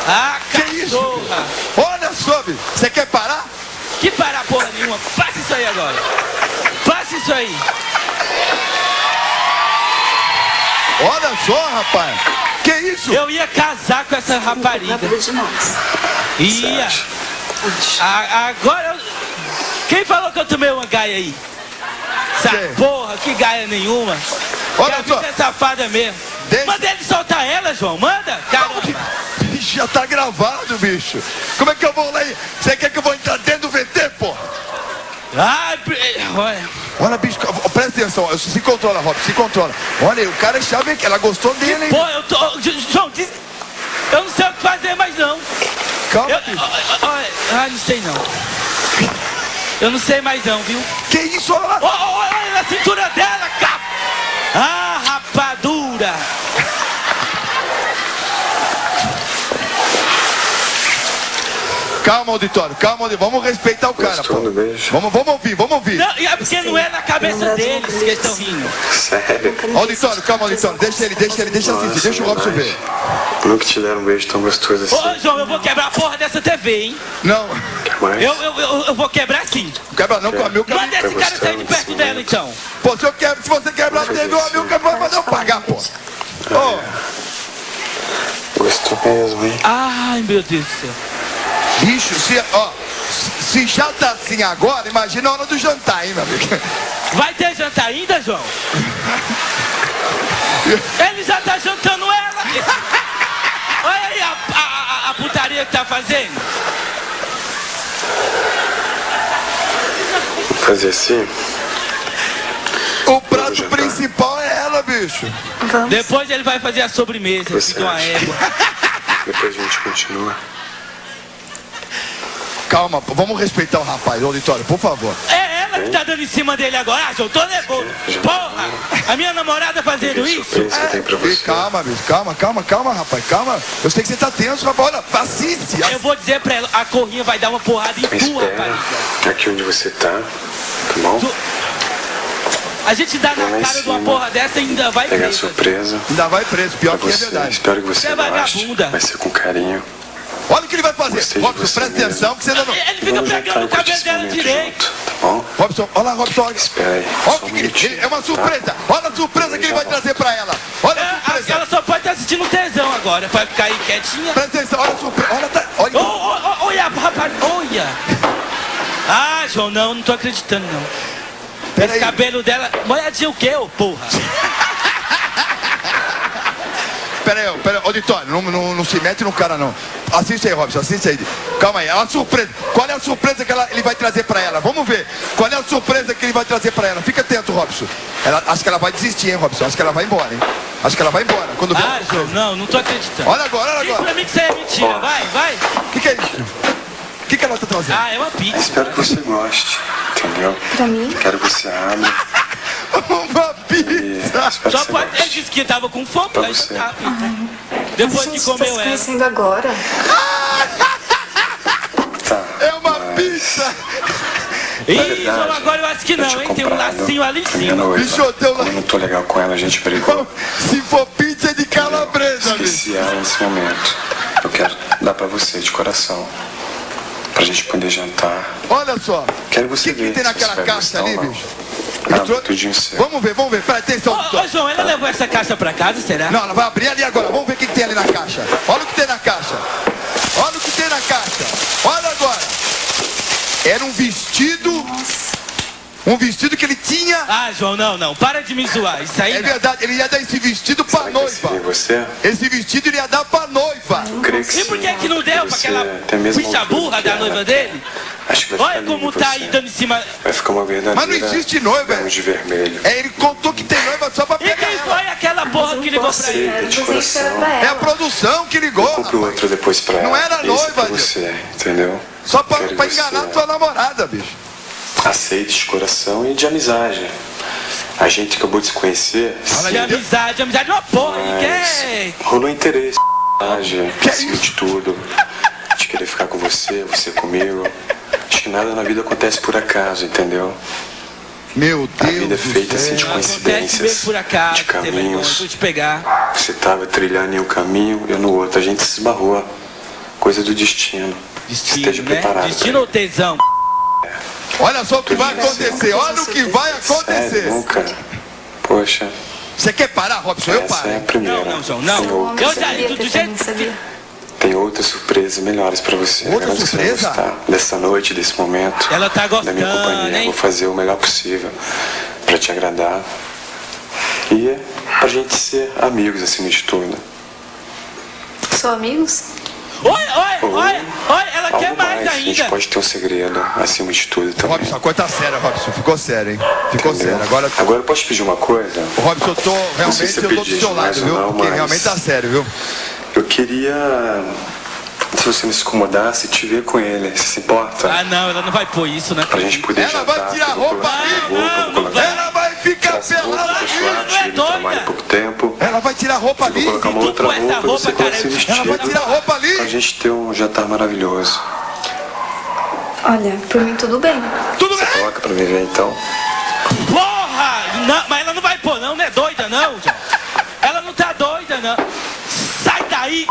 Ah, Que isso? cachorra! Olha só, bicho. Você quer parar? Que parar porra nenhuma. Passa isso aí agora. Passa isso aí. Olha só, rapaz. Que isso? Eu ia casar com essa rapariga. Ia. Agora... Quem falou que eu tomei uma gaia aí? Essa porra, que gaia nenhuma. Olha só. É safada mesmo. Manda ele soltar ela, João. Manda. Caramba. Bicho, já tá gravado, bicho. Como é que eu vou lá aí? Você quer que eu vou entrar dentro do VT, pô? Ai, olha. Olha, bicho, presta atenção. Se controla, Rob, se controla. Olha aí, o cara é chave aqui. Ela gostou dele, hein? Pô, eu tô... João, eu não sei o que fazer mais, não. Calma, bicho. Não sei, não. Eu não sei mais não, viu? Que isso? Olha lá. Olha na cintura dela, cara. Ah, rapadura. Calma, auditório, calma, vamos respeitar o cara, pô. Vamos ouvir. Não, é porque não é na cabeça deles que eles estão rindo. Sério? Auditório, calma, auditório, deixa assistir, deixa o Robson ver. Nunca te deram um beijo tão gostoso assim. Ô, João, eu vou quebrar a porra dessa TV, hein? Não. Quer mais? Eu vou quebrar sim. Quebra não, com a Milka. Manda esse cara sair de perto dela, então. Pô, se você quebrar a TV, a Milka vai fazer eu pagar, pô. Ô. Gostou mesmo, hein? Ai, meu Deus do céu. Bicho, se já tá assim agora, imagina a hora do jantar, hein, meu amigo? Vai ter jantar ainda, João? Ele já tá jantando ela. Olha aí a putaria que tá fazendo. Vou fazer assim. O prato principal é ela, bicho. Vamos. Depois ele vai fazer a sobremesa. Você Uma acha? égua. Depois a gente continua. Calma, vamos respeitar o rapaz, o auditório, por favor. É ela que tá dando em cima dele agora. Ah, João, tô nervoso. Porra, a minha namorada fazendo isso? Que tem pra você. Calma, bicho, calma, rapaz, calma. Eu sei que você tá tenso, rapaz, olha, assiste. Eu vou dizer pra ela, a corrinha vai dar uma porrada em Mas tu, espera, rapaz. aqui onde você tá bom? A gente dá Lá na em cara de uma cima, porra dessa e ainda vai pegar preso. surpresa. Ainda vai preso, pior Pra que é você. verdade. Espero que você Você é goste. vagabunda. Vai ser com carinho. Olha o que ele vai fazer. Gostei de Robson, você presta mesmo. atenção que você ainda não... Ele fica Vamos pegando jantar o e curtir cabelo esse dela momento direito. junto, tá bom? Robson, olha lá, Robson, olha. Espera aí, Olha só um que minutinho. é uma surpresa. Olha a surpresa que ele vai trazer pra ela. Olha a surpresa. Ela só pode estar assistindo tesão agora, pra ficar aí quietinha. Presta atenção, olha a surpresa. Olha, Olha, rapaz, olha. Ah, João, não tô acreditando, não. Pera Esse aí. cabelo dela... Molhadinho o quê, ô porra? Pera aí, auditório, não se mete no cara, não. Assiste aí, Robson, assiste aí. Calma aí, é uma surpresa. Qual é a surpresa que ele vai trazer pra ela? Vamos ver. Qual é a surpresa que ele vai trazer pra ela? Fica atento, Robson. Acho que ela vai desistir, hein, Robson? Acho que ela vai embora, hein? Acho que ela vai embora. Quando vê a surpresa. Não tô acreditando. Olha agora. Diz pra mim que isso aí é mentira, vai. O que é isso? O que ela tá trazendo? Ah, é uma pizza. Espero que você goste, entendeu? Pra mim? Quero que você abra. Uma pizza. Espero Só que você pode... Ele goste. disse que tava com fome, Pra vai você. jantar a pizza. A Depois gente que tá comeu se ela. conhecendo agora. Tá. É uma mas pizza. Ih, verdade, João, agora eu acho que eu não, tinha hein? Tem um comprado lacinho ali em a minha cima. noiva. Bicho, teu Como eu não tô legal com ela, a gente brigou. Se for pizza é de calabresa, bicho. Esqueci ela nesse momento. Eu quero dar pra você de coração. Pra gente poder jantar. Olha só. Quero que você O que veja tem se naquela você vai caixa gostar ali, ou não. bicho? Ah, tudinho certo. Vamos ver. Presta atenção, Ô, auditório. João, ela levou essa caixa pra casa, será? Não, ela vai abrir ali agora. Vamos ver o que tem ali na caixa. Olha o que tem na caixa. Olha o que tem na caixa. Olha agora. Era um vestido. Um vestido que ele tinha. Ah, João, não. Para de me zoar. Isso aí É não. verdade, ele ia dar esse vestido pra Será que esse noiva. é você? Esse vestido ele ia dar pra noiva. Eu creio que E por sim. que que não deu pra Você aquela tem a mesma bicha altura burra que da ela. noiva dele? Acho que vai Olha ficar como lindo tá você. aí dando em cima. Vai ficar uma verdadeira. Mas não existe noiva. Gama de vermelho. É, ele contou que tem noiva só pra E pegar quem ela. foi aquela porra que ligou pra ele? Aceita de Mas isso era coração. pra É a ela. produção que ligou, Compre rapaz. outro depois pra ela. Não era Esse noiva, é pra Deus. você, entendeu? Só pra Quero que enganar você tua namorada, bicho. Aceite de coração e de amizade. A gente acabou de se conhecer. De amizade é uma porra. E quer... Rolou interesse, Que acima isso? de tudo. De querer ficar com você comigo. Acho que nada na vida acontece por acaso, entendeu? Meu A Deus vida é do feita céu. assim de Acontece mesmo coincidências, por acaso. de Tem vergonha, caminhos. vou te pegar. Você tava trilhando em um caminho, eu no outro. A gente se esbarrou. coisa do destino. Esteja né? preparado. Destino ou tesão? Olha só o que vai acontecer, olha o que vai acontecer. Sério, nunca. Poxa, Você quer parar, Robson? Eu essa paro. é a primeira. Não, João, não. Tem outra, Eu já do jeito. tem outras surpresas melhores pra você. Outra Garanto que você vai surpresa? gostar dessa noite, desse momento. Ela tá Da minha gostando, companhia. hein? Vou fazer o melhor possível pra te agradar. E é pra gente ser amigos acima de tudo. Sou amigos? Olha, ela Algo quer mais A gente ainda. pode ter um segredo acima de tudo também. Robson, a coisa tá séria, Robson. Ficou sério, hein? Ficou Entendeu? sério. Agora, eu posso te pedir uma coisa? Robson, eu tô Não sei realmente se eu tô do pedi seu lado, demais ou viu? não, Porque mas- realmente tá sério, viu? Eu queria, se você não se incomodasse, te ver com ele. Você se importa? Ah, não, ela não vai pôr isso, né? Pra gente poder Ela jantar. vai tirar eu vou roupa colocar aí. minha roupa, Não, vou não colocar Ela vai ficar essa roupa pelada. pessoal, não é cheguei do trabalho doida. há pouco tempo. Ela vai tirar roupa Eu vou ali. colocar uma tu outra com essa roupa, roupa, você cara, pode se vestir. Ela vai tirar roupa ali. Pra gente ter um jantar maravilhoso. Olha, por mim tudo bem. Tudo bem? Coloca pra viver então. Porra! Não, mas ela não vai pôr, não é doida, não, João. Ela não tá doida, não. Sai daí!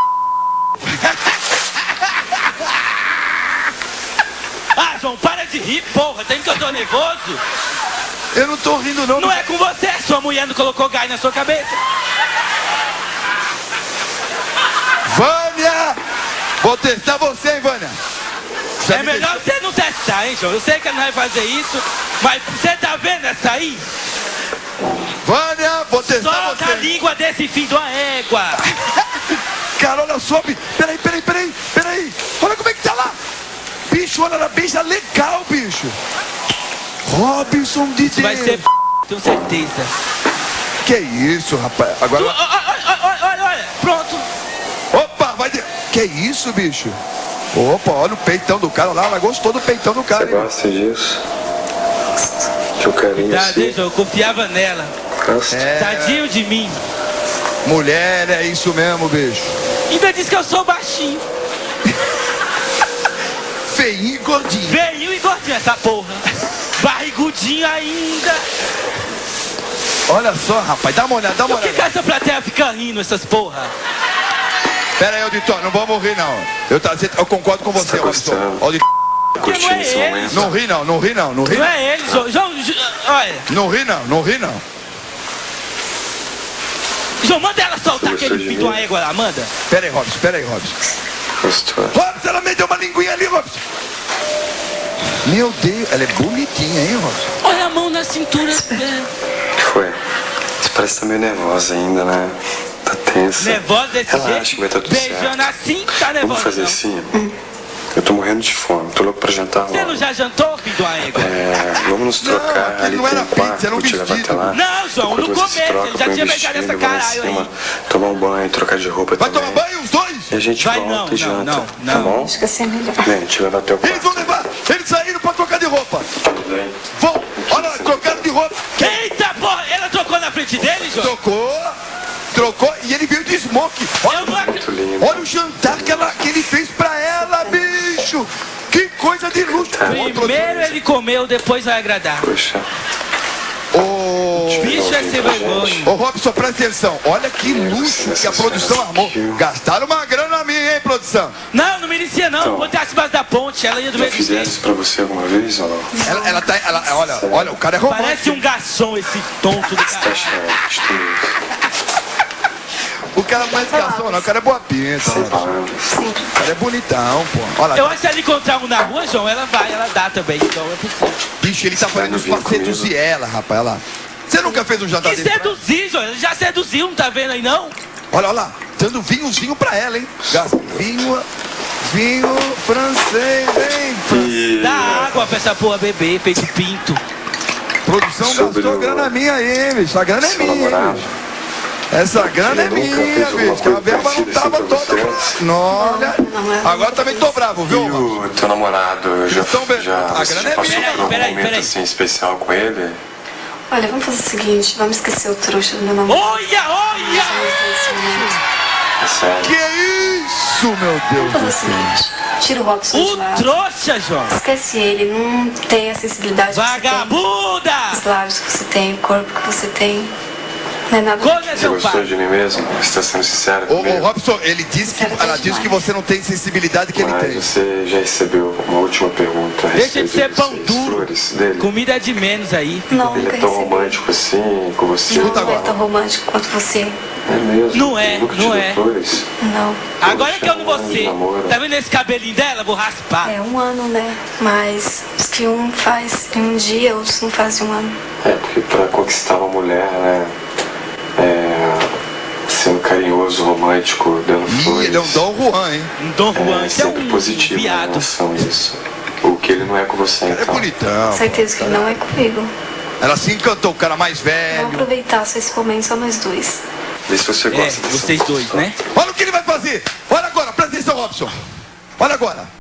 Ah, João, para de rir, porra. Tem que eu tô nervoso? Eu não tô rindo, não. Não é com você, sua mulher não colocou gás na sua cabeça. Vânia! Vou testar você, hein, Vânia? Já É me melhor você não testar, hein, João? Eu sei que ela não vai fazer isso, mas você tá vendo essa aí? Vânia, vou testar Solta a você. língua desse filho de uma égua. Cara, olha só. Peraí. Olha como é que tá lá. Bicho, olha na beija legal, bicho. Robson de Deus. Vai ser tenho certeza. Que isso, rapaz. Agora. Olha, pronto. Opa, vai de... Que isso, bicho? Opa, olha o peitão do cara lá. Ela gostou do peitão do cara. Você hein? gosta disso? Seu carinho Tá, assim? deixa, eu confiava nela. Gosta? Tadinho de mim. Mulher, é isso mesmo, bicho. Ainda diz que eu sou baixinho. Feinho e gordinho. Veinho e gordinho essa porra. Barrigudinho ainda. Olha só, rapaz. Dá uma olhada, Por que essa plateia fica rindo, essas porra? Pera aí, auditório, não vamos rir, não. Eu concordo com você, Tá Robson. gostando? Auditório, Curtindo não é esse ele. momento? não ri, não. Não é ele, João. Olha. Não ri, não. João, manda ela soltar Você aquele gostou de filho de uma mim? égua lá, manda. Pera aí, Robson. Gostou? Robson, ela me deu uma linguinha ali, Robson. Meu Deus, ela é bonitinha, hein, Robson? Olha a mão na cintura. O que foi? Você parece que tá meio nervosa ainda, né? Tá tensa. Nervosa desse Relaxa jeito. que vai estar tudo Beijando certo. assim, tá nervosa. Vamos fazer não. assim? Eu tô morrendo de fome, tô louco pra jantar Você logo. não já jantou, filho de uma égua? Vamos nos trocar aquele ali, não tem era um quarto, pizza, era um vou te levar vestido. até lá. Não, João, Enquanto no você se começo, troca, ele já põe tinha um beijado vestido, essa vou lá em caralho cima, aí. tomar um banho, trocar de roupa Vai também. tomar banho, os dois? E a gente Vai, volta não, e janta, não, tá não. bom? Acho que assim é melhor. Vem, te levar até o Eles vão quarto. levar, eles saíram pra trocar de roupa. Tudo bem? Vão, olha, trocaram de roupa. Eita porra, ela trocou na frente dele, João? Trocou e ele veio de smoke. Eu não Muito lindo. Olha o jantar que ele fez pra ela, bicho. Que coisa de luxo. Primeiro ele comeu, depois vai agradar. Poxa, Ô, Bicho é sem vergonha. ô, Robson, presta atenção. Olha que luxo que a produção armou. Gastaram uma grana a mim, hein, produção? Não, não merecia não. Então. Botasse embaixo da ponte, ela ia do já mesmo fizeram jeito. isso pra você alguma vez ou não? Olha, o cara é romântico. Parece um garçom esse tonto do Tá cara. chato, O cara não é garçom, não. O cara é boa pinta. sem O palavras. cara é bonitão, pô. Olha, Eu acho que se ela encontrar um na rua, João, ela vai, ela dá também. Então é possível. bicho, ele tá fazendo isso pra Vai vir comigo. seduzir ela, rapaz. Olha lá. Você nunca fez um jantar E desse pra ela? seduzir, João, ele já seduziu, não tá vendo aí não? Olha lá. Dando vinhozinho pra ela, hein? Vinho francês, hein? E Dá água pra essa porra beber, feito pinto. Produção Sobre gastou o- grana minha aí, bicho. A grana é seu minha, hein, namorado. bicho. Essa grana é Ele nunca minha, fez alguma bicho. Que a coisa verba não parecida tava assim pra toda. você? Olha. Não é. Agora também tô bravo, E viu, mano? o teu namorado, já, Então, a você grana já é passou minha. por algum Peraí, momento peraí. assim especial com ele? Olha, vamos fazer o seguinte, vamos esquecer o trouxa do meu namorado. Olha, olha! Nesse momento. É sério? Que isso, meu Deus Vamos fazer do o céu. seguinte, tira o Robson de O lado. trouxa, João! Esquece ele, não tem a sensibilidade que você tem. Vagabunda! Os lábios que você tem, o corpo que você tem. Não é nada. Corno é Você seu gostou pai. de mim mesmo? Você está sendo sincero Ô, comigo? Robson, ela disse que você não tem sensibilidade que ele Mas tem. você já recebeu uma última pergunta a Deixa de respeito ser pão vocês, duro. flores dele? Comida é de menos aí. Não, Ele nunca é tão recebi. romântico assim com você? Não, Escuta não é agora. tão romântico quanto você. É mesmo? Não é, Ele nunca te não deu é. flores? Não. Agora que eu não vou Poxa, ser. namoro. Tá vendo esse cabelinho dela? Vou raspar. É 1 ano, né? Mas os que um faz em um dia, outros não fazem 1 ano. É, porque pra conquistar uma mulher, né? Sendo carinhoso, romântico, dando flores. Ih, ele é um Dom Juan, hein? Um Dom Juan, É isso é sempre um positivo na viado. relação isso. O que ele não é com você, Cara, é então. bonitão. Certeza que não é comigo. Ela se encantou, o cara mais Vamos velho. aproveitar só esse momento, só nós dois. Vê se você É, gosta dessa vocês dois, pessoa. né? Olha o que ele vai fazer. Olha agora, presta atenção, Robson. Olha agora.